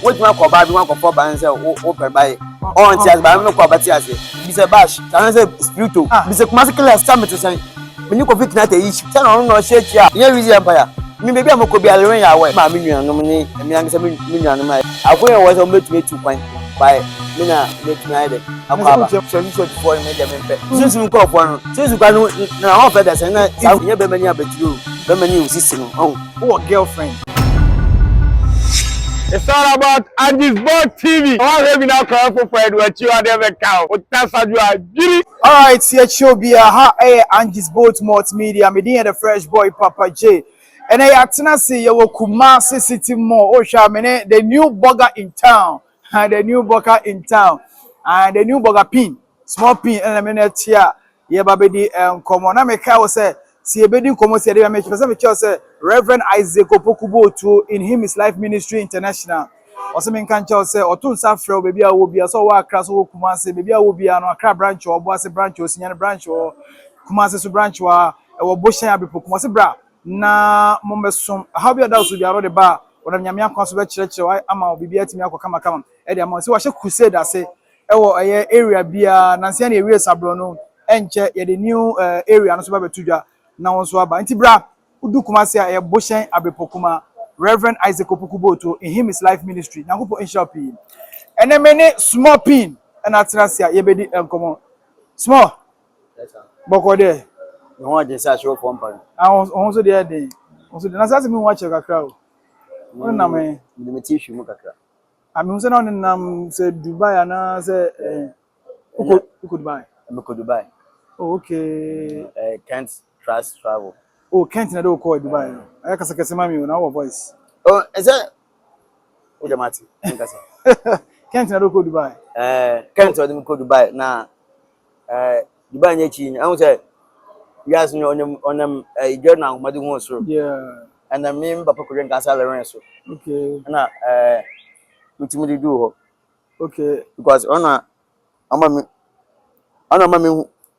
What you want to buy? You want to for balance open buy. On tias buy me ko abati ase. Bi se bash, can say spiritual. Bi se kumasi class time to say. Me ni ko fit na te issue. Tell on no share chia. Ye reason empire. Me baby amako bi alwen ya we. Ma me nuanom ni me angse me nuanom ai. Akoye was on betumi 2 kwan by me na betumi ai de. Akwa ba. So you should for me dem pe. Since we ko for no. Since kwa no na ho fe da say na ye be mani abetiro. Be mani usisi no. Oh, girlfriend. It's all about Angie's Boat TV. All have now come for Fred what you are there cow. That's how you are. All right, see show be Angie's Boat Multimedia. Me the fresh boy Papa J. And I atena see you Kumasi City Mall. Oh, Shamene, the new burger in town. And the new burger in town. And the new burger pin. Small pin and a minute here. Yeah, baby, come on. I make I say, see a bedding come see a make say Reverend Isaac Opokubo to in him is life ministry international. Also mean can say Otun Safro baby I will be so wa class wo Kumasi baby I will be an Accra branch or Boase branch or Senior branch or Kumasi su branch wa or Boshan Abipo Kumasi bra na mombesum how be that so be around the bar when nyame akwaso be church ama bibi atimi akwa kama e dey am say wa she crusade ase e wo area bia na se na area sabro no enche ye the new area no so ba betudwa na won so aba nti bra udu Kumasi a Boshan Abepokuma Reverend Isaac Opokubo to in him is life ministry na go insha p and then many small pin and atinasia ye be di enkomo small Yes sir. Boko there No one dey say show for mpan. on so there dey on so na say me watch kakra o on na me Me tissue mu kakra. ami so na on nam say Dubai na say uko Dubai Me ko Dubai. oh okay Can't trust travel. oh Kent na do call Dubai I kasa kasa mami na our voice Oh, is that o de mati? Nkasa. Kent na do call Dubai Can't o de me ko Dubai na Dubai nye chi. I say yes no onem journal madu ho so. yeah And me papa ko nkasa le ren so. okay Na ultimate do ho okay because ona me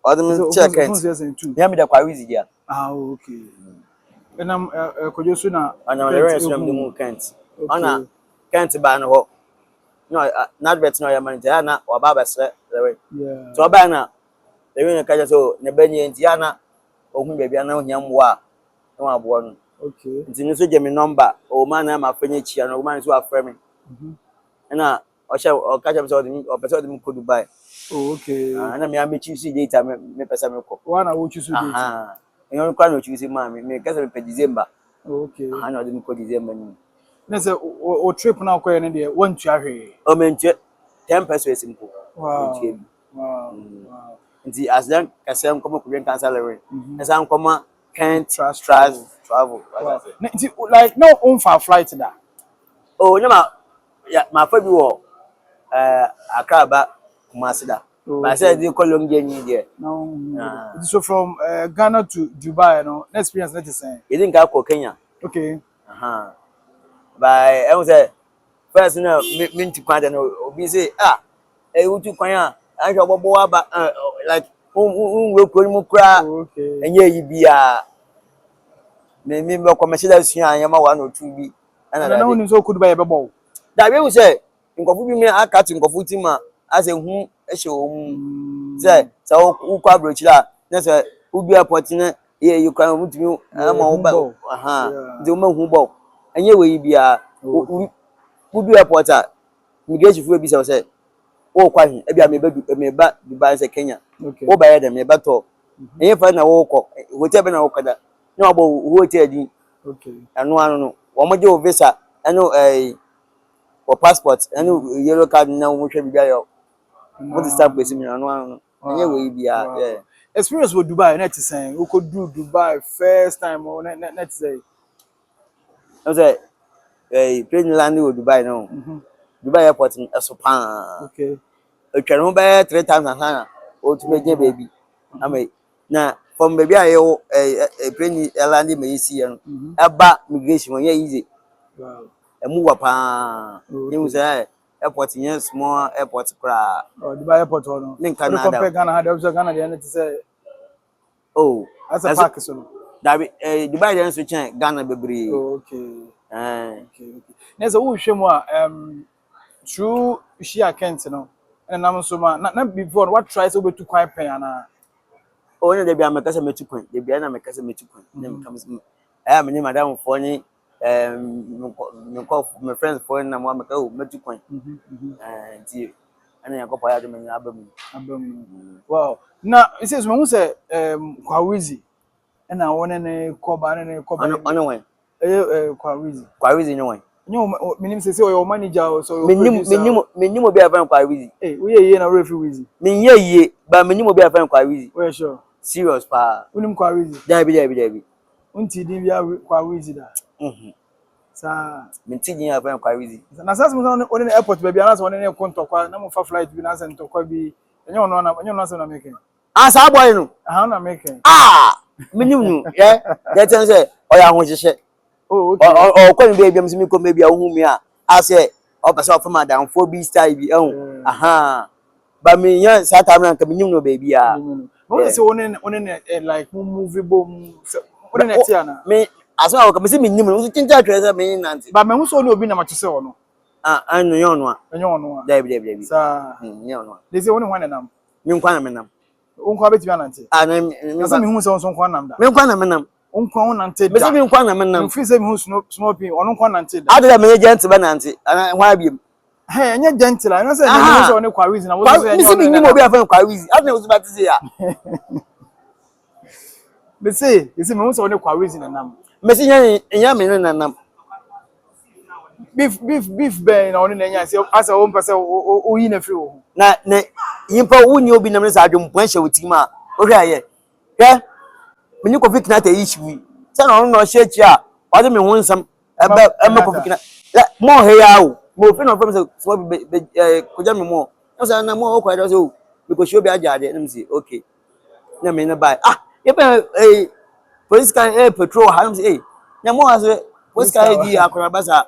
o de me check it. Ya me da kwa wizi dia. ah okay and am kojosu na Ona le ren so me mu Kent. Ona Kent ba no ho. No not bet no ya man dia na oba ba sre le ren. yeah So oba na le ren ka so ne banye ntia na ohun bebia na ohia mwa na abo no. okay Nti no so je me number o man na ma fanya chia no man so afre me. Na o she o ka jam so o pese o de ko Dubai. oh okay Na me am choose data me pese me ko. one I will choose date Aha. Enyo kwa no choose ma me ka se me pe December. okay Aha na o de ko December ni. na say o trip na ko ene dey want to ahwe O me ntie 10 pesos simple. wow Ntie bi. wow wow Nti as then ka se nkomo ko bien cancel le. Na sa nkomo can't Trust travel. wow like no on for flight da Oh, nyama ya ma fa bi wo Accra ba Kumasi da. But say the long journey there. no so from Ghana to Dubai no experience that is saying You didn't go Kenya. okay By I was say first no me to kwanda no obi say you to kwanya I go bobo aba like we ko mu kra okay enye yi bia me commercial suan yama 1 or 2 bi and na woni so ku Dubai be bow that we say nkofu bi me aka to nkofu ti ma as hu ehye o mu say u kwa brochira na say u bi airport na ye you kan mutumi ama u ba de o ma hu bow enye we bia u bi airport immigration fu bi say o kwa hin e bia me ba Dubai say Kenya o ba ya da me ba to enye fa na wo ko hotel be na wo kada na obo hotel di okay anu no wo mo je o visa anu or passport anu yellow card na wo hwe bia yo what is that person anu enye we bia yeah experience with Dubai net saying who could do Dubai first time or net say I say plane land in Dubai no Dubai airport in Esopan okay e twa no be 3 times and sana o tu meje baby am na from baby ayo plane land me isi no eba migration ye easy wow emu wa pa you say airport yen small airport kra oh Dubai airport no nin Canada compare Ghana had Ghana dey net say oh as a park so that Dubai dey so chen Ghana bebre okay Okay. Nessa who shemo true she account no. And nam so ma na before what tries over to quite pen ana. Oh no dey be amekasa metukwan. Dey be na amekasa metukwan. Dem comes me madam for ni my friends for na mo ameka o metukwan. Nti ana yakopo ya de me abamu. Wow. Now it says when we say Kwawizi and I want ne koba ne koba. Ono wen. Kwawizi. Kwawizi no wen. No, minim say your manager so menim obi afan Kwawizi. Eh, we ye na refi wizi. Menye ye, but menim obi afan Kwawizi. We sure. Serious pa. Unim Kwawizi. Dabi. Unti di bia Kwawizi da. Sa minti din afan Kwawizi. Na sasa mo on the airport baby ana so on ne kontokwa na mo fa flight bi na se ntokwa bi. Enye ono na se na meken. Ah sa boy no. Aha na meken. Menim no, yeah. That time say oya ho hihye. Oh, okay. O kwani baby am simi ko baby a hu mi a say o pese of madam for bi style bi aha. Ba me yan sa time na ka menim no baby a. No say on like movie bom. On ne tiana. Me aso a ka me simi menim no so tinta twa say me nanti. Ba me hu so ni obi na ma tse ono. Anu yon no a. Enye ono a. Dabi. Sa nye ono a. They say oni hwan nam. Me nkwa na me nam. Unkwa beti bia nante. Me say me hu so nkwa nam da. Me nkwa na me nam. Unkwa ho nante da. Me say me nkwa na me nam. Mfi say me hu small pin ono nkwa nante da. Adada me agent ba nante. Hwan biem. Hey, enye gentle. I know say me so oni Kwawizi na wo say enye. Me say me nim obi afan Kwawizi. Adada wo so ba tse ya. Me say me hu so oni Kwawizi na nam. Me say nya me na nam. Beef ben na oni na nya say asa wo mpese o yi na free wo. Na yimpa wunni obi nam sa adwom pon hye wotima o hwe aye hwe meni kofi kina ta issue say na no hye chi a o de me ho nsam ebe kofi kina mo he ya o mo fi no from say so be koja me mo no say na mo o kwa do say o because obi ajade na me say okay na me na buy ye be police can patrol ha na say na mo aso police can di akora basa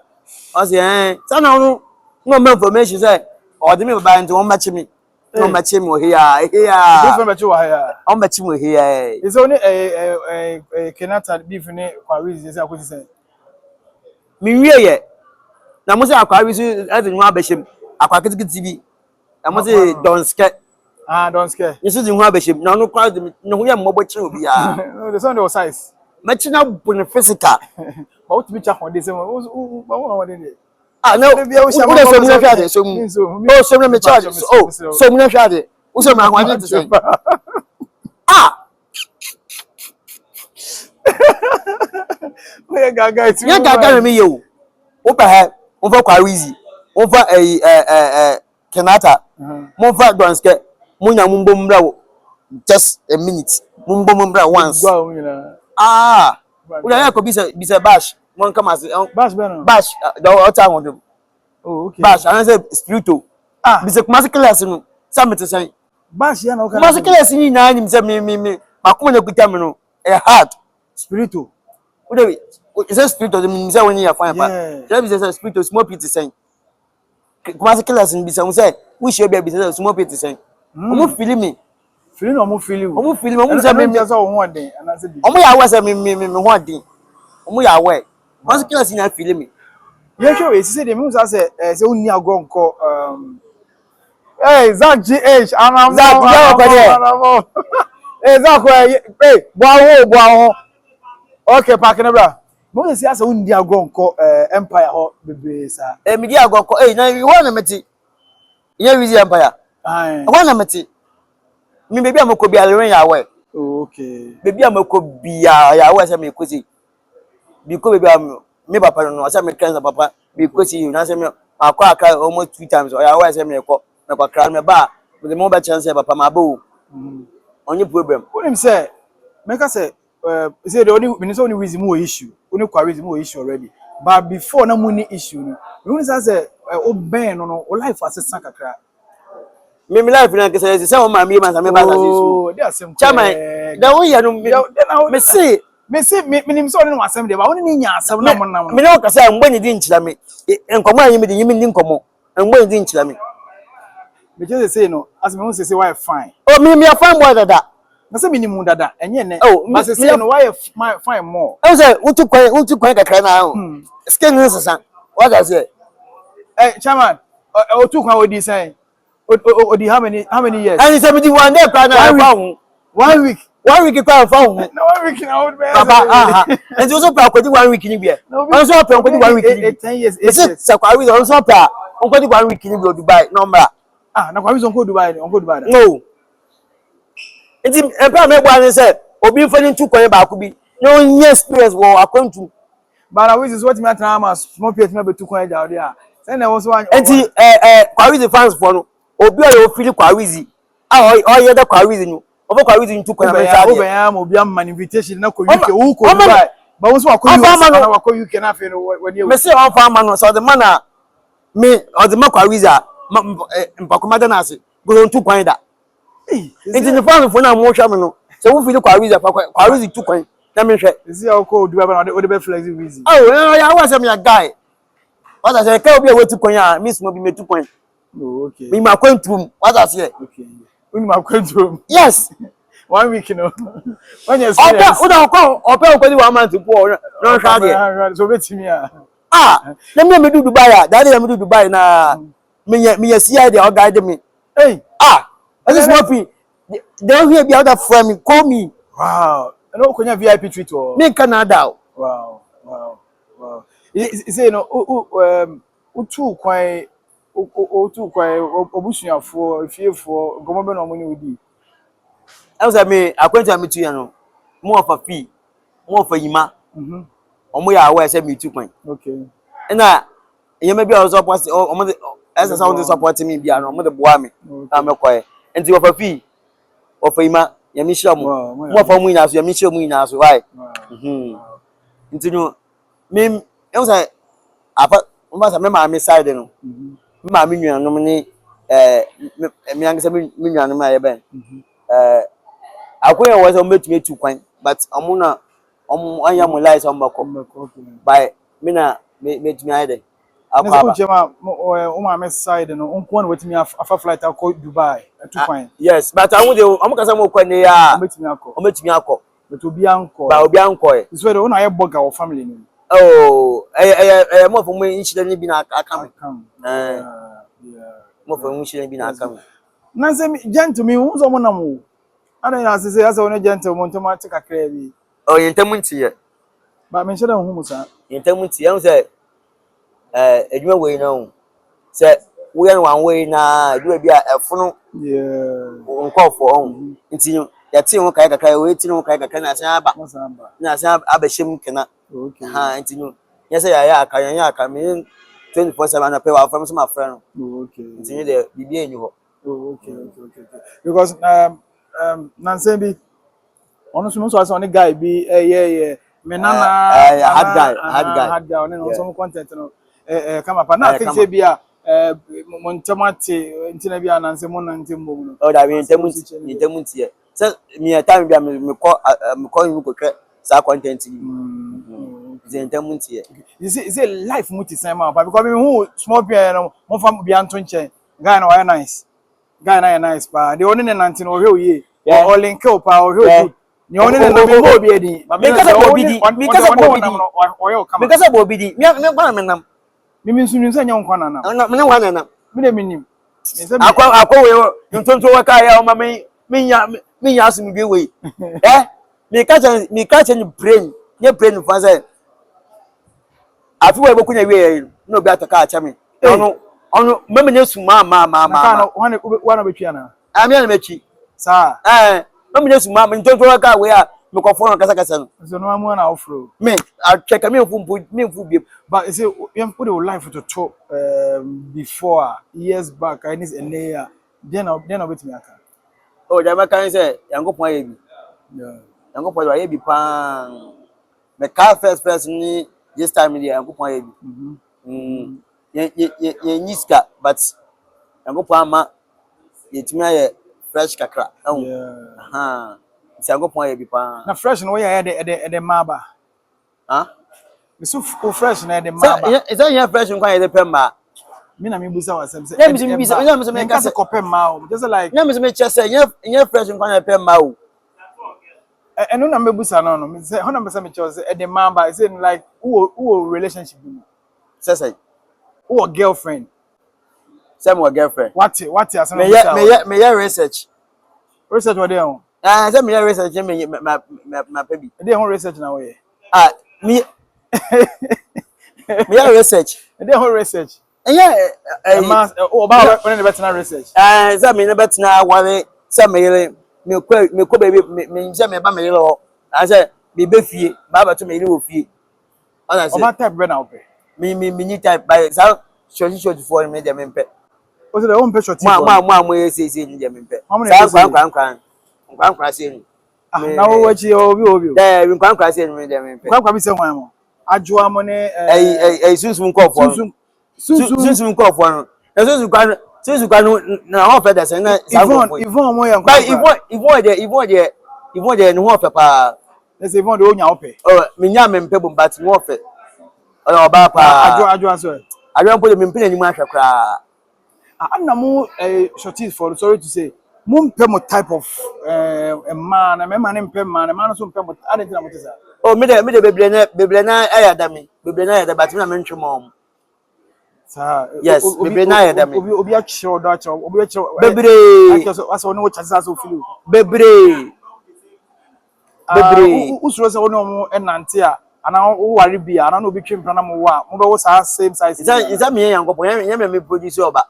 o say say na no information say o de me buy nti won match me no match me here Different match wa here on match me here is only Kenata beef ni Kwawizi say akwoti say mi wie ye na mo say Kwawizi ade nwa abehim akwa kitikiti bi na mo say don't scare don't scare you see nwa abehim na no kwa no ho ye mmobo kire obi ya no the sound of size match na bun physical but what be cha ho dey say wo dey no we so mi na hwade so mu so mi me charge so mi na hwade wo so mi ahwade to say we gaga ti ye gaga me ye o wo pa ha wo fa Kwawizi wo fa Kenata mo fa Donske mo nya mo mbom bra just a minute mo mbom bra once we ya ko bisa bash mon come as bash the water won oh okay bash and say spirito bisa kumasi class no samete say bash ya na o kumasi class ni na nim say me makoma na kuta me no e hard spirito we dey is a spirito me say when you find pa there be say spirito small pity say kumasi class ni bisa mo say we should be bisa small pity say omo feel me omo feel omo say me so ho odin ana say bi omo ya we say me ho odin omo ya we kumasi class ni feel me yeah sure we say dem say say onni agonko Zach GH anam Zach Zach boawo okay pack na bra mo say say onni agonko empire ho bebe sa me di agonko na we want na meti ye wizi empire want na meti me baby amako bi alwen ya we okay baby amako bi ya we say me kozi bi ko baby am me papa no say me cancer papa because you na say me akwa aka almost 2 times or ya say me ko me kwa kra me ba me mo ba chance papa ma ba o only problem him say make us say the only we say only reason more issue only Kwawizi more issue already but before na money issue no we say o ben no o life assistant kakra me life na ke say o ma me ba say oh they are same chairman da won ya no me say me nim so no asem de ba woni ni nya asem na mo nam me no ka say ngbo ni di nchira me enkomo anyi me di yimi ni nkomo ngbo ni di nchira me just say no as me won say why fine oh me fine boy dada na say minimum dada enye ne Oh, but say no why fine more I say utu kwan kakra na ho skin no sesa what I say chairman otu kwan odi say odi how many years and 71 day kwan na fa ho 1 week 1 week kwan fa ho no 1 week na old man papa and you so pra kwadi 1 week ni bia on so pra kwadi 1 week ni 10 years 8 is years sa kwa we on so pra on kwadi 1 week ni bia Dubai number na kwa we so go Dubai no enti empa me gba ni say obi fani ntu kwan ba ko bi no yes experience wo akwantu but I is what me atna ma small pet me betu kwan ja odi a say na wo so enti Kwawizi fans for no obi o yo feel Kwawizi o ye da Kwawizi no obo Kwawizi ntu kwan ba sha obe ya mo bi am invitation na ko UK wo ko Dubai ba wo so wa ko US na wa ko UK na fe no wani me say on fa ma no so the man na me o the Kwawizi a mpakoma da na ase go ntu kwan da enti ni fans for na mo hwa me no so wo feel Kwawizi tu kwan na me hwe isi ya ko Dubai ba na be flex easy ya wa say me a guy what I say ka obi e wetu kwan a miss mo bi metu kwan oh okay me ma kwantum what I say okay uni ma kwantum yes 1 week no when you experience opa ko di 1 month po no hwa de so betimi a na me do Dubai a that dey me do Dubai na me see dey o guide me hey this small fee they hear be other friend me call me wow no konya VIP treat o me Canada wow is you know utu kwan obusuafo efiefo gomo be no mo ni odi I was me akwantu me tu ya no mo of fee mo of yima omo ya awa say me tu kwan okay na yema bi o support omo de esa sound support me bia no omo de boa me na me koye enti of fee of yima ya mi shira mo mo of mu ina so ya mi shira mu ina so why enti no me I was apa mo sa me ma me side no me ma me nua no ni me angse me nua no ma ye ben akoya was on betumi tu kwan but omuna anya mo lies on bako by me na me tumi ayde akwa ba chema o ma me side no onko na wetumi afa flight akọ Dubai tu kwan yes but amu de amukasa mo kwan ne ya o metumi akọ but obi anko ba obi anko e so do na ye boga wo family ni oh mo fo mo inchire ni bi na aka mo fo mo inchire bi na aka na se gentleman wo zo mo na mo ana ya se asa wona gentleman to ma tika kra bi oh yentamu ntiye ba me nhyira hu musa yentamu ntiye am say edwuma we na hu say wo yan wan we na edwuma bi a efono nkofo on nti ya ti won kai kakra we ti won kai kakra na asan aba shem kena okay nti no ya say ya aka me 24/7 na pe wa from some friend okay nti de bibia enyu ho okay because Nansembi ono so asa on guy bi me nana hard guy on some content no come up na think say bia montamate ntina bia Nansem mo nantem bom no o da bi ntemu ntie say me time bia me call you ko kre sa content ni ntemu ntie you see life muti say ma because me who small bia no mo fam bia nto nche guy na why nice pa the only nanti no hwe oye o link up pa o hwe good ni only na me bo bi edi me kasa bo bidi me kwa na nam me nsunu nsa nya nkwa na nam me wa na nam me de minim akwa we ntonto wa ka ya o ma me nya asum bi we me kacha ni brain fa say afi we bokunya we no bi ataka acha me ono meme ne suma ma na wana betwa na ami na mechi sa meme ne suma me ntonto ka we a me ko fon kasa no so no amu na ofro me a check me mfu bi but you see you put your life to talk before years back I need a year then betimi aka oh jama kan say yankopon aye bi yankopon aye bi pa me ka first ni this time ni yankopon aye bi ye niska but yankopon ama yetimi aye fresh kakra yankopon aye bi pa na fresh no ya de maba me so fresh na de maba is that your fresh nkwan ye de pemba me na me busa wasem say me ka se kopem ma o just like me chese ye fresh nkwan ye pemba o And no number busa no. Me say 100% me chose e the man but say like who relationship you. Say Who girlfriend. some more girlfriend. What as no Me ya research. research what dey on. Ah, say me ya research me my baby. Dey on research na we. Ah, me me ya research. Dey on research. Yeah, Man about when the better research. say me na betina wale say me ko baby me say me ba me lo. I say me be fie, ba to me wo fie. Ona say About type be na ope. me need type by so short for me dem mpe. O say the one picture team. Mo say ni dem mpe. How many Sa days? kwan say ni. Ah, na wo wachi obi. Eh, kwan say ni dem mpe. Kwa bi se wan mo. Adwoa mo ne Sunsun nkofo. Sunsun nkofo no. Sunsun kwan na ho fe da se na Yvonne mo yan But Yvonne de no ho fe pa. Let's say Yvonne de onya ope. Oh, me nya me mpe but no ho fe. Oba pa. Adwoa so. Adwoa po de me mpe ni ma hwe kra. I'm not shorties for sorry to say. Mum pemo type of a man, a man in man, a man so pemo. I didn't know what is that. Oh, me de bebre na ayada me. Bebre na ayada but na me ntwe mom. Yes, bebre na ayada me. Obi a show that obi a show. Bebre. That's one what chances so feel. Bebre. Usuro se ono mo enante a ana wo ware bia ana no obi twem prana mo wa mo be wo sa same size. Isa me yankopon ya me produce oba.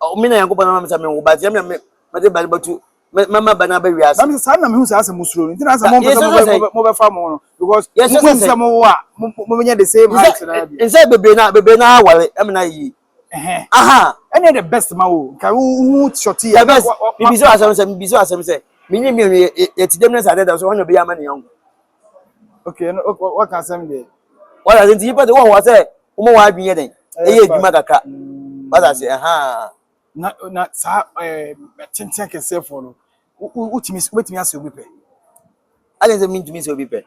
O me na yankopon na me sa me wo ba ya me de ba batu mama bana ba wiase. Na me sa na me hu sa ase musuro nti na sa mo pesa mo be fa mo no because mo sa mo wa mo nya the same height na bia. Isa bebre na wale am na yi. Aha, any the best ma wo ka who shorty ya best bibiso asem say minyi mi yeti dem na sa da so hono be ya ma ne yango. Okay, what can say there? What I think you put the one was say umo wa adwin den. Eye adwuma kaka. What I say aha. Na sa tintin kese for no. Wetimi ase obi pe. I don't mean to me so be pe.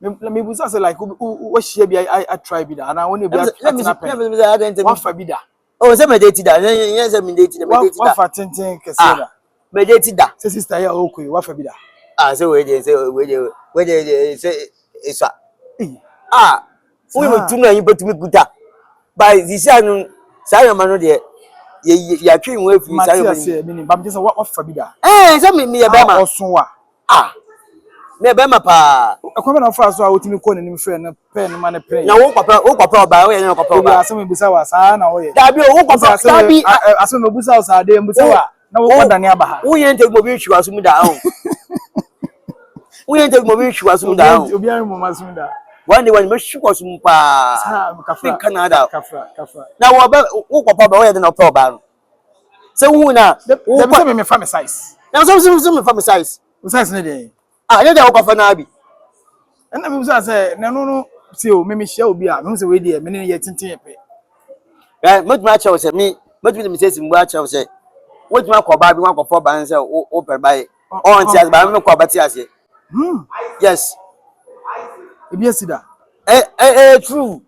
Me busa say like what share bi I try bi da and I want to be Let me I don't one fa bi da. Oh, say me date da. Yes, me date da. Me date da. One fa tintin kese da. Me date da. Say sister ya okoi one fa bi da. Ah, say we dey say isa. We will too many people to be good. By this ano say man no dey ya twi nwa fi say man. Say me bam just what fa bi da. Say me e be ma. Osun wa. Me be ma pa. Akwa na fa so a otimi ko ne nim friend na pen ma ne pen. Na wo papa oba we na papa oba. Asem busa wa sa na wo ye. Da bi wo papa da bi asem busa wa sa de busa wa na wo dane aba ha. Wo yen take mo bi hwa so mu da ho. Wo yen take mo bi hwa so mu da ho. Obi an mo ma so mu da. One day when me hwa so mu pa. Kafra Canada. Kafra. Na wo ba wo papa ba wo ye de na papa ba no. Se hu na wo me fa me size. Na so me fa me size. Size ne dey. You dey wo fa na abi. Na me busa say na no see o me share obi a me say we dey me ne ye tintin ye pe. Mo tuma cha wo say me say simbu a cha wo say wo tuma ko ba bi wan ko fo ba say o per ba e. On ti as ba me ko ba ti ase. Yes. Ebi asida. True.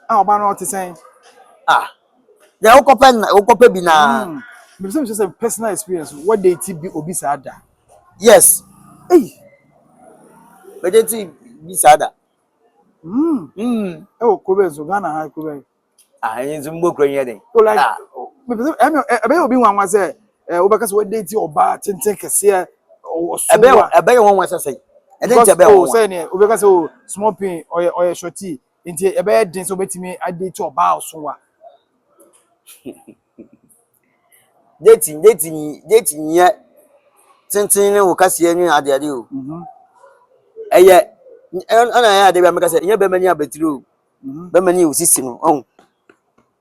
Oba no ti say. They wo ko pe bi na. Me say just a personal experience. What they ti bi obi sa ada. Yes. But they ti bi sa ada. Kobe so Ghana ha Kobe. Yin zumbo kro yen den. So like me say e be obi wanwa say obeka so what they ti oba tintin kese o so. E be won wan say. E den ti be won. Say ne obeka so small pin or shorty nti e be den so betimi ade ti oba o so wa. Dating ye tintin ne wo kase ani ade o. Eye ana ya ade be me kase ye be mani abetiri o. Be mani o sisi no.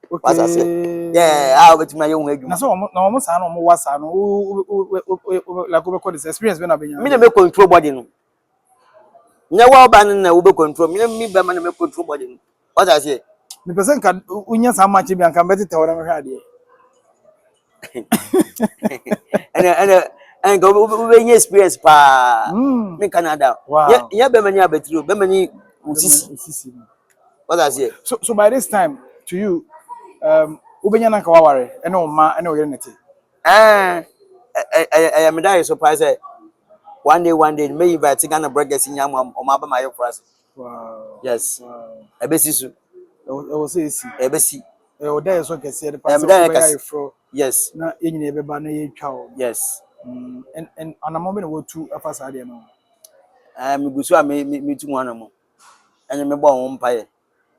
What's I say? Yeah, I will bet my young age. Na so na mo sa na mo wasa no like we call this experience when abenya. Me dey control body no. Nya wa ba na we be control. Me be man me control body no. What I say? Me person kan unya sa match bi an kan beti te wona me hwa de. And go we be experience pa. Me Canada. Yeah be mani abetiri o. Be mani usisi. What I say? So by this time to you ubenya na kawaware ene o ma ene o yere nete I am die surprised one day may invite Ghana burgers in Yam or Maba my price. Wow. Yes. Wow. Ebesisu. I was easy. Ebesi. There is what I said. Yes. Na yenye ebeba na ye twa. Yes. And on a moment we two afasa de no. Me gusu a me tu wana mo. Enye me bo won mpaye.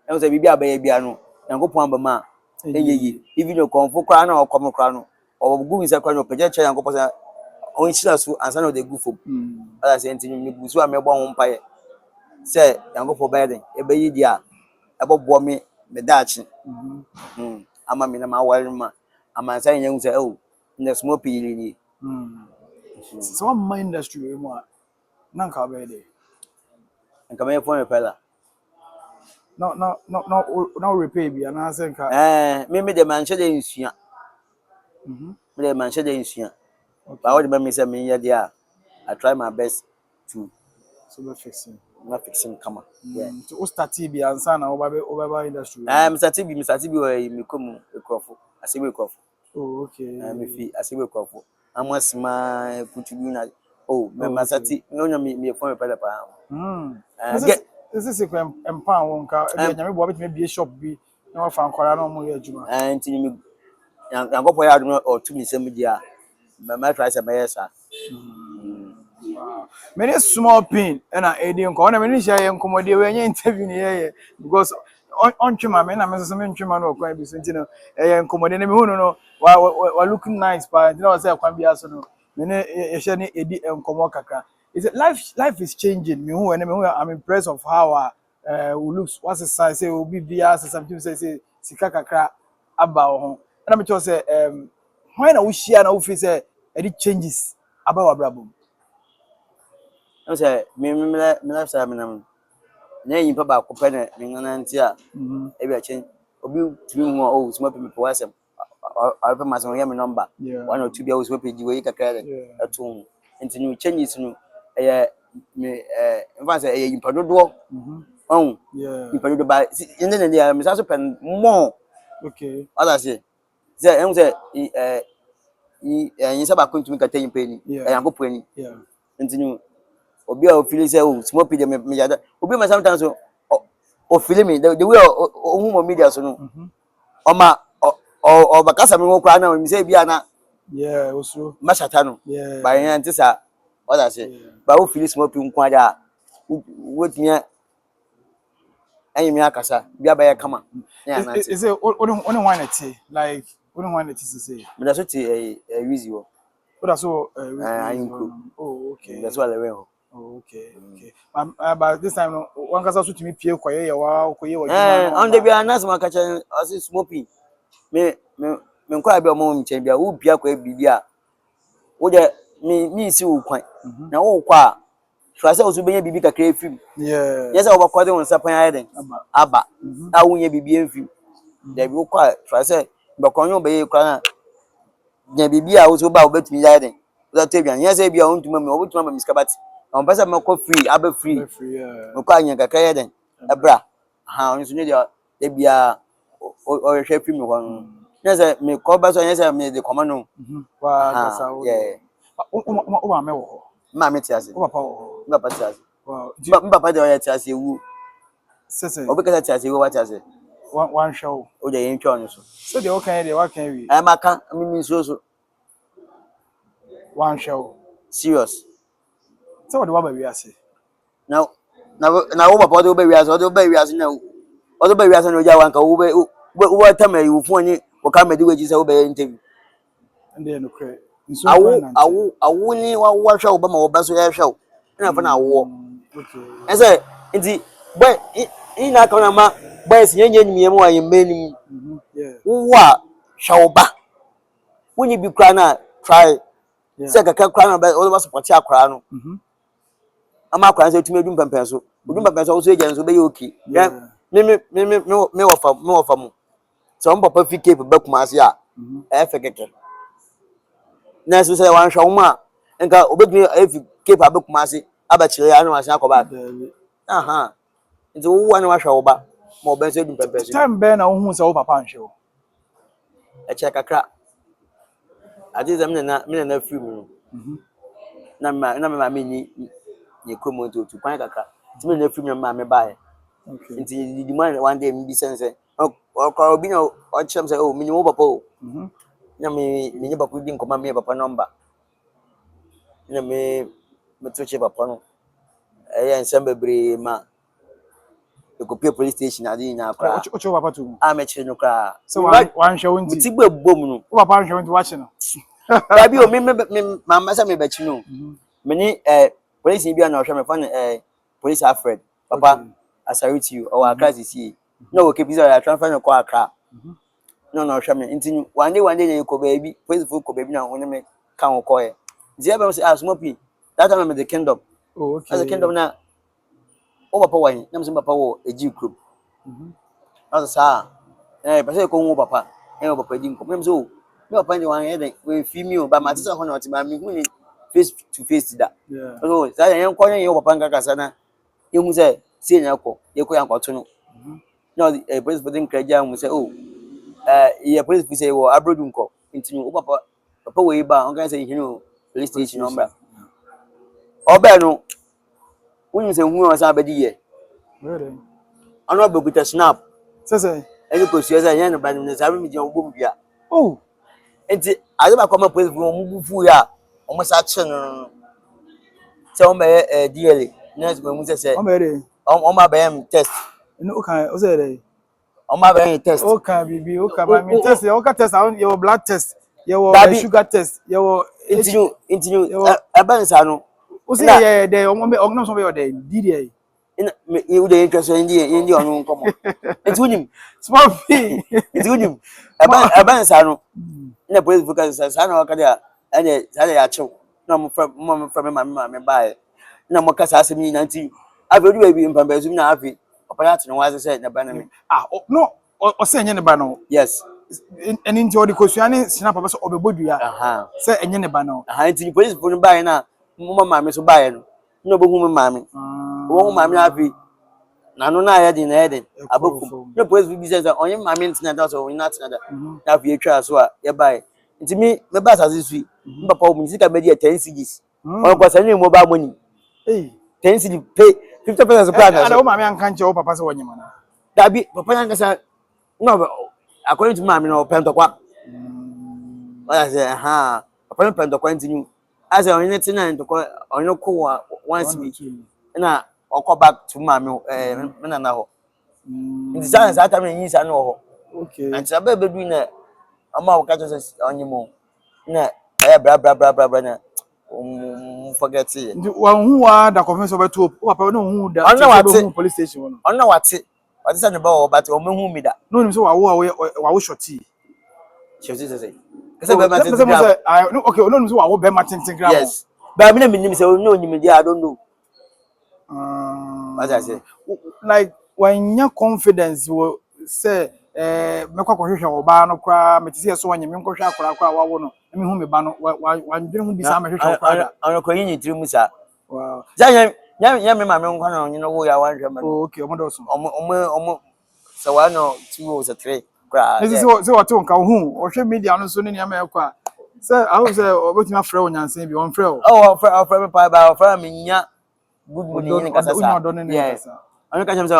Enwo se bibia abaye bia no. Yankopon abama enyeyi. Even your konfo kra na okom kra no. Obugu mi se kra no peje che yankopon se on chira so ansa na de gu fom. Ala se ntini me gusu a me bo won mpaye. Se yankopon baye ebeyi dia ebobo me daachi. Ama me na ma wari ma. Ama sa yenye se oh na small pili ni. So my industry we mo na nka ba de. Nka me phone repair. No repair bi na say nka. Me de man shede insua. Me de man shede insua. But what the me say me here there I try my best to fixing come. Yeah. To start bi ansa na oba industry. Me start bi me come ekrofo. Asebe ekrofo. Oh okay. Me fi asebe ekrofo. Amasma kutubu na oh me masati me phone repair pa. This is a empower wonka e nyame bo betime bie shop bi na wa fa nkwara na mo ye adwuma. Ntini me yankopon ya do o tu mi sem dia. Me try say me yes ah. Many small pin and I didn't call them any share and commodity when you interview here because on Chima, men, I'm a Chima or quite Vicentino, and commodity who no, while looking nice, but you know, say, I can't be asked. Many a shiny edit and Komokaka. Is it life is changing? Me who and I'm impressed of how who looks what's the size say will be BS something say Sikaka about home. And I'm just say, when I wish you and office edit changes about Abrabum. I say me lifestyle me na yin pa ba ko pe na me ngana nti a e bi a chen obi tumi mu o small people wasem I pe ma so me number one or two bi o small page we kakra eto nti new changes no me in fact say yin pa dodo on yin pa dodo ba yin na dia me so pen more okay other say em say yin sa ba ko ntumi kata yin pa ni yan ko po ni nti new obi a feel say oh small page me jada obi ma sometimes o feel me the way o hu mo media so no o ma o bakasa me ngo kwa na me say bia na oso ma shata no ba yan tisa what I say ba o feel small page nko aja wotnya anyime akasa bia ba ya kama na is it only one it like only one it is say me da so ti easy wo what so oh okay that's what I went. Oh, okay. But this time, one can also to me pay quiet. On the bianas, my catcher, as is smoking. Me quite be a moment chamber, who be a quick bibia. Would me see quite now, oh, qua. Trust also being a bibica crave film. Yes, over quarter on Sapan Island. Abba, I won't be being film. They will quiet, trust it, but can you be a crana? Bibia also about bet me hiding. That Tabian, yes, I be own to me, over to Miss Cabot. On pass up my free, abe free. No kanya kakaya den. Ebra. Ha, on sunu dia e bia o hwe film ho. Yes, me ko ba so yes me the command. Wa gasa o. Yeah. O ma me wo. Ma me tiase. O papa wo. Ma papa tiase. Wow. Papa de o ya tiase wu. Sese. Obi ka tiase wu wa tiase. One show. O de yin twa no so. So de o kan de wa kan wi. E maka mi so. One show. Serious. So what do we say? Now wo papa do be wi ase, do be wi ase na o do be wi ase na o ja wan ka wo be wo tama yi wo fun ni wo ka medi we ji se wo be interview. Nde no kre. Awu ni wa hwa wo ba ma wo ba so ya hwa wo. Na fa na wo. Okay. Ese nti boy ina ka na ma boy si yenye nyimie mu ayi meni. Wo wa hwa wo ba. Woni bi kra na try. Se kaka kra na ba wo ba support akra no. Ama akra se tumi edum pempen so. Odum pempen so so eje so be okay. Me wo fa mu. So on papa fi cape ba kuma ase a fe keke. Na so say wan hwa ma nka obedumi fi cape ba kuma ase aba chire ya na wan san akoba. Aha. Nti wo wa na wa hwa wo ba. Ma oben so edum pempen so. Time be na wo hu se wo papa nhwe. E che kakra. Ade zam na fi mu. na me ni kurom to kwan kakra ti me na free me ma me bae Okay. nti di man one day me bi sense o bi na o chem say oh me ni wo papa o na me ni papa bi nkoma me papa number na me to che papa no nsem bebre ma e go pay police station adi na akra Ocho papa to. a me che no kra So one show me ti gbe bom no papa show into watching. ba bi o me mama say me be chi no me ni police bi na o hwe me fa police Alfred papa I salute you or Accra see no okay bizarre I transfer no call Accra no hwe me nti one day you go baby police folk go baby na won me kan wo call e nti e be say small p that time me the kingdom Oh, okay. as the kingdom na o papa wan na me say papa wo eji group as sa person ko wo papa papa di nkom me say o me papa ndi wan e den we fi mi o ba ma tisa ho na o ti ba me hu ni face to face da so sa yan ko yan yo papa ngaka sana you say see nyako ye ko yan kwato no no police for den kraja mu say oh ye police for say wo abrodu nko ntinu o papa we ba on kan say hinu police station number oba no wonu say hu o sa abedi ye Really? ono beguta snap Say any ko sie say yan ba no sa mi je ogbo bia oh enti ade ba come police for mu bufu ya o mo sa che no say o me DLA next go mu say I'm ready. o ma ba em test No okay, o say o ma ba em test okay bibi okay ba me test okay test your blood test your sugar test your intinu abansa no o say yeah there o so be there did ina you dey interest in onu nkomo enti unim small fee enti unim abansa no na police focus sa na wakade a ene sa ya chew na mo from me bae na mo kasa asem ni nanti avedu baby mpambezu na afi opaya tene waze say na bana me no o say enye ne ba no yes eni nti o di kosua ne snap papa so obebodua say enye ne ba no nti police fo no bae na mo mama me so bae no na obohu me mama wo mama afi na no na ya di na eden abokum na police bi say onye mama ntina da so onye na tina da na afi etwa so a ye bae nti me ba asase sui papa wo sika me di 10 cedis on ko sanye mo ba money 10 cedis pay 50% plan na so mama an kanche o papa se wonye mana dabi papa yan kasa no according to mama no pentokwa wala say papa pentokwa ntinu as onye tina ntokwa onye ko once week na okọ back to mama me na ho nti sa time yin sa no ho okay and sa be du na ama waka to say onye mo na bra na forget it nti wan hu wa da confess obeto o papa no hu da hu police station wono ona wate say ne ba o but o me hu mi da no nim so wa wo shorty shorty say kase be ma tintin no okay no nim so wa wo be ma tintin gram yes ba mi na mi nim say no nim dia I don't know what I say like when your confidence will say mekwa kohwehwe oba no kra metisi so wanye me nkohwe akora akora wawo no me hu me ba no wandwene hu bisa me hwehwe okra ono ko yin tiri musa wow nya me ma me nkwa no nyi no wo ya wanhwe ma okay omo do so omo so wa no 2 or 3 kra this is what on ka hu o hwe media no so ne nya me kwa say I was obetuma frɛ onyansen bi on frɛ oh frɛ me pa ba frɛ me nya good morning ni kasa sa yes ono ka chem say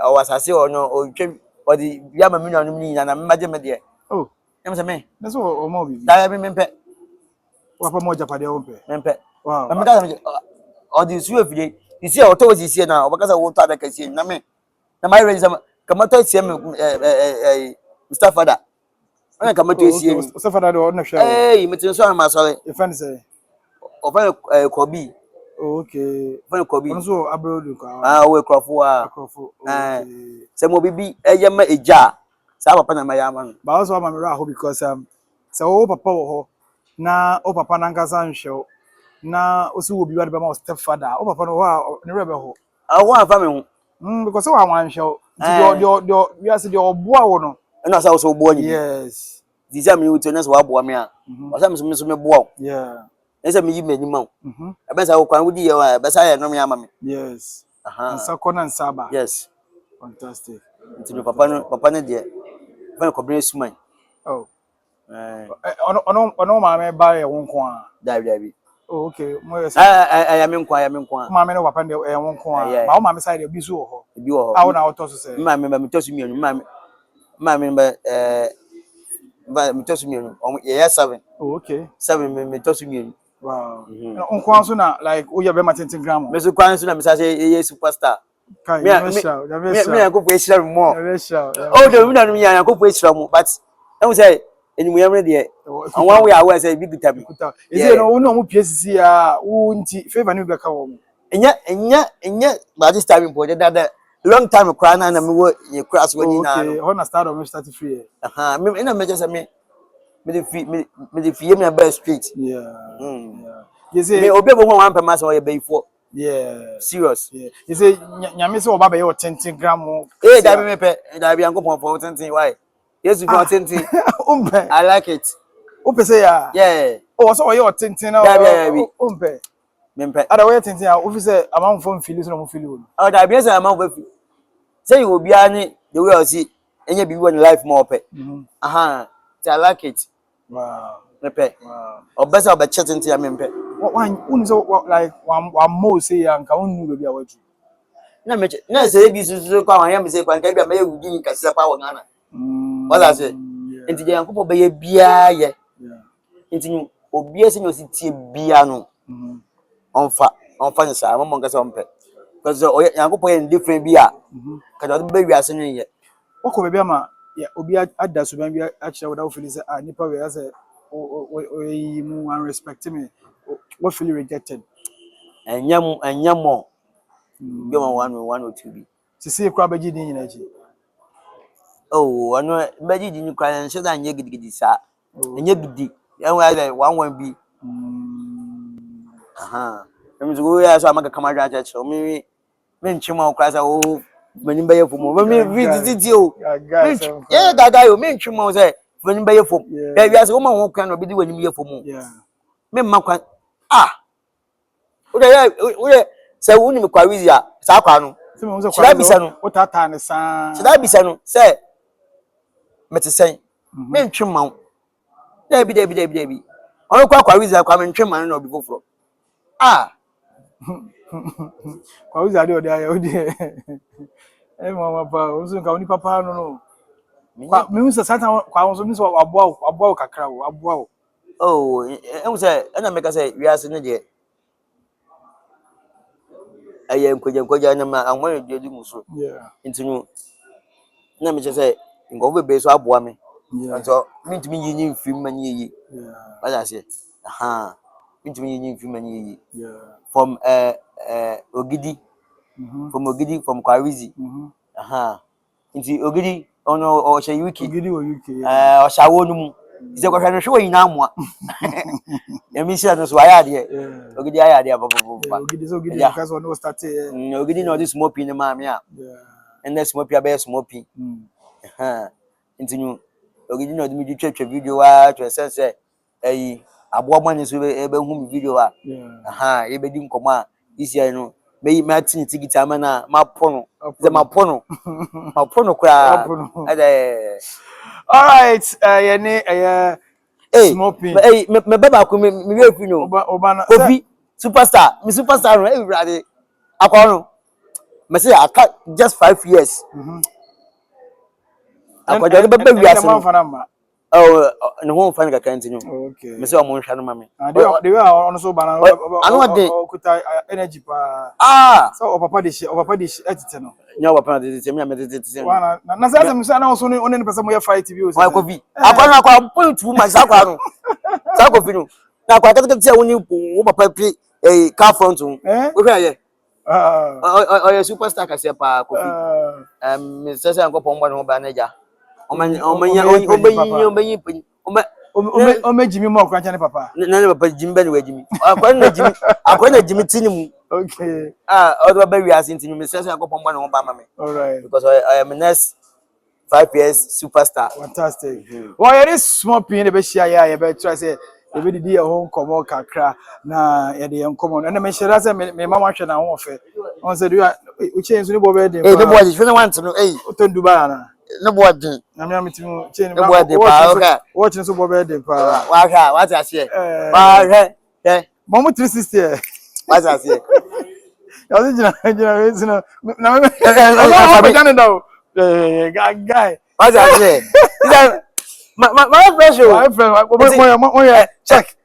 o wasase ono o twa o di ya ma me nanu ni na mmaje me de oh nyam say me na so o mo bi da ya me mpe wa pa mo japade o mpe mpe wow me ka say o di su efide isi o to o isi na o ba ka say wo to ada kasi na me na my ready sama kama to isi me Mustafa da ona kama to isi ni Mustafa da do na hwe me tin so am asore e fan say o fa Kobi okay fa Kobi ono so abroad kwa we krofo okay se mo bibi eye ma eja sa papa na ma ya ma ba also ma me ra ho because so o papa wo ho na o papa na nkasa nhwe na o si wo bi wa de ba ma step father o papa no ho ne rebe ho wo afa me ho because wa wan nhwe nti we are say the oboa wo no na sa so bo ni yes di sa me wuto na so wa bo me a o sa me so me bo yeah na sa me yi mani ma e be sa wo kwan wudi ye wa be sa ye no me ama me yes nsa kona nsa ba yes fantastic nti no papa ne de fa ko bre suman oh ono ma me ba ye won ko a Dabi. Oh, okay. Mo yes. I am in kwa. Mama no papa de e won ko a. Ba o mama side bi so ho. Bi wo. A wo na auto so say. Mama me to su mienu, mama me me to su mienu. Yeah 7. Oh, okay. 7 me to su mienu. Wow. On so na like o ye be ma 10 gram. Me so kwan so na me say ye superstar. Kai, Me ko po esira mo. Oh, the we na me ya ko po esira mo, but I will say anyway me there. And one way I was say big time. Is it no no mo PSC a wo nti favor ni be ka wo. Enya by this time important that long time cry na me wo ye crash when you na. Okay, how na start of start free. Me ina me just me the fie me by street. Yeah. You say me obi bo one per mass or ye be for. Yeah. Serious. Yeah. You say nyame say oba be your 10 gram. Eh, that be me pe, that be anko for 10 why? Yes, for 10. I like it. Umpe say ya. Yeah. Oh, so your 10 now. Umpe. Mempe. Ada way 10 ya, ofi say amount from feel so no feel you. Oh, that be say amount for feel. Say you obi ani the way I see enye bi one life more pe. I like it. Wow. Mempe. Wow. O better be chat 10 ya mempe. One so like one more say ya nka wonu be bia waju. Na say bi so kwa wan ya me say kwa nka bia me yu din kase pa won ana. What I say? Enti je yankopɔ be ye bia ye. Enti obi ase no si tie bia no. On ne sa mo nka se on pɛ. Because yankopɔ ye different bia. Ka do be wi ase no ye. Wako be bia ma ya obi ada so ban bia a kire without feeling say nipa we say o mu unrespect me. What feel rejected? Enyamo. Be one or two bi. Se se kura ba ji din nyina ji. Oh, ano beji di ni kwan se da nye gidigidi sa. Enye gidi. En wa like one bi. Emi so go ya so amaka kamara church. O me nchima o kwasa o mani baye fomo. Me visit o. Yeah, gaga yo me nchima o say mani baye fomo. Ya wi ase o ma ho kwan no bi di wani baye fomo. Yeah. Me mma kwan. O de say woni me kwa wizi a sa kwa no. Shida bisa no. O tata ne sa. Shida bisa no. Say metesen me ntwema wo Debi ono kwa wiza kwa me ntwema no obi foforo kwa wiza de odi ayo odi mama pa unso nka oni papa no kwa me unso satan kwa unso mi so aboa kakra wo aboa wo oh say na me ka say wi ase ne de aye nkoja na ma anwa de di muso ntinu na me say ngo be so aboa me. And so, mean to me, you need film money. What I say, mean to me, you need film money. From Ogidi, from Kwarizi. Into Ogidi, or Shayuki, or Shawonum. Is there a show in Amwa? The mission is why I had Ogidi, I had Ogidi, because one was started. Ogidi, no, this smoking the mamma. And that's smoky, a bear smoking. Into you. Ogidi no mi twetwe video wa to sense aboa mani so ebe hu video wa e be di nkomo a isi no me matini tigiti amana mapono ze mapono kwa all right smoking me baba ko me we fi no Kofi superstar no everybody akwa no me say aka just 5 years akwaje be wi ase oh no ho fan ka kantinyo okay me say o mo nhwa no mame they were on so bana okuta energy pa so o papa de etete no nya papa de etete me etete wana na say me say na so no ne person mo ya fight bi o say Kofi akwa point too much akwa no sa Kofi no na akwa kete say woni wo papa pi car front wo hwe aye oh superstar ka say pa Kofi me say anko pomba no ba na ja Jimmy more crunch papa. No, papa Jimmy we Jimmy. Akwa Jimmy tinimu. Okay. Other baby as into me says I go pon one ba me. All right. Because I am next 5 years superstar. Fantastic. Well, it is small pin the be share ya be try say e be di e ho nkomo kakra na ye de nkomo na me share say me mama hwe na ho fe. On say do you change so ni bo be dey. The boy is really want to know Oton Dubai na. No boy dey. Na me amitimu change no boy dey pa okay. Watch so bo be dey pa. Wa hwa what I say. Wa hwe Eh, Momo 360. what's that say? I was you know, na me. Guy. What's that say? Is that my fresh show? My friend, check.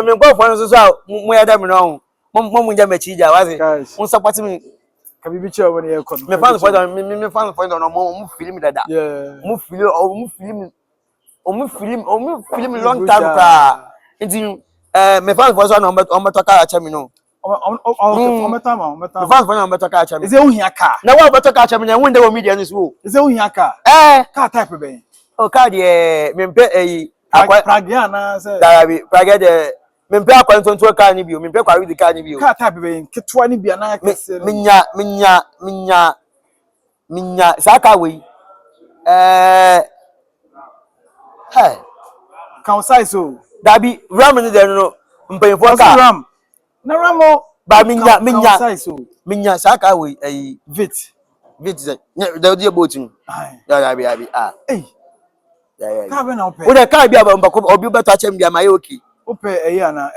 Me go for so so mo ya da me no. Mo nja me chi ja what's it? Guys, Mo support me. can we be sure when you come? Me fan for me fan for no mo film dada. Yeah. Mo film long time ka. Nti me fan for so na o to car acha me no. On Me fan for na o to car acha me. is it uhiya car? Na wa to car acha me na won dey wo media ni so. Is it uhiya car? Car type be. O car dey me mpe Pragiana say. Darabi Praga dey me mpe akwa ntonto car ni bi o me mpe kwa read car ni bi o. Car type be ketwa ni bia na kese. Minya saka we hey Can size so. dabi ram ni dey no mpanyefo car Ram. Na ramo ba minya size so. minya saka we Vit. say dey dey boat ni Ai. dabi Hey. yeah Car be na ope. we dey car bi aba mbako obi beto achem bi amaye okay Ope na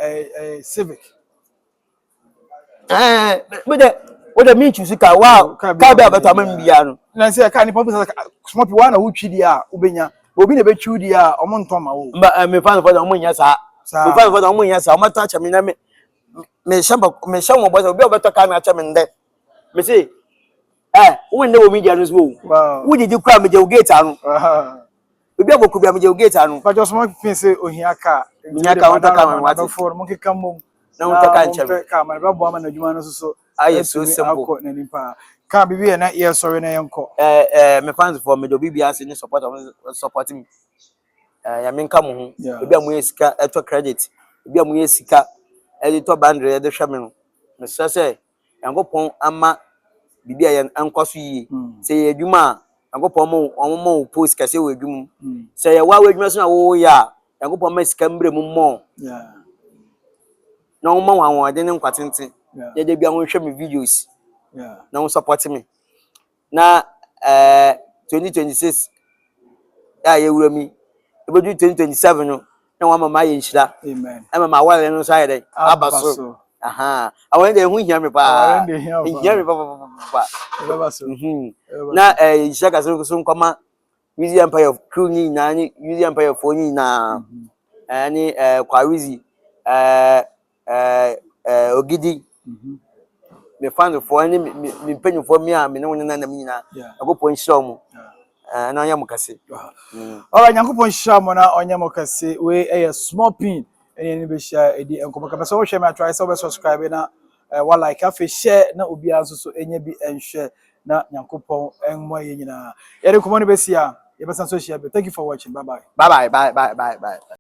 Civic. we dey me choose car wow car bi abeto amam bia no Na say car ni pop say small people na wutwi dia obenya. Obi na betwi dia omo ntoma wo. me fan for them nya sa me fan for them nya sa o mata achem na me shamba boy obi obeto car na achem nde me say we dey wo media no so Wow. wo did kura me je gate anu obi aboku bia me je gate anu But just small people say ohia car. Ohia car, won't car man what? For mo keka mom. na won to car nche Car man ba bo ama na adwuma no so. Aye, so simple. Na nipa. Car bibi na ear sorry na yenko. Me fans for me do bibia say ni support me ya me nka mo ho obi amu esika eto credit obi amu esika editor bandre de hwe me no me say yankopon ama bibia ye ankoso yi say adwuma yankopon mo post kase we adwuma say ya wa adwuma so na wo ya yankopon ma esika mbre mu mo Yeah. na wo ma wan de ne nkwatente ye de bia wo hwe me videos Yeah. na wo support me na 2026 ya ye wura mi ebedu 2027 no na wa mama ye nhira Amen. mama wale no sai dey abaso aha awon dey hu hia me pa hia me pa Abaso. na shaka so nkoma Wizi Empire of crew ni na ni Wizi Empire of ni na ani kwa Wizi Ogidi me fan for ni me penyu for me a me ne wona na me nyina agopon hira mu na anya mukase Alright, Nyankopon shamo na onya mokase we a small pin eni be share edi enkomo ka so share me try so be subscribe na wa like afi share na obi anso so enya bi enhwe na Nyankopon enmo ye nyina yere komo no be sia ye be san so share. Thank you for watching. Bye bye. bye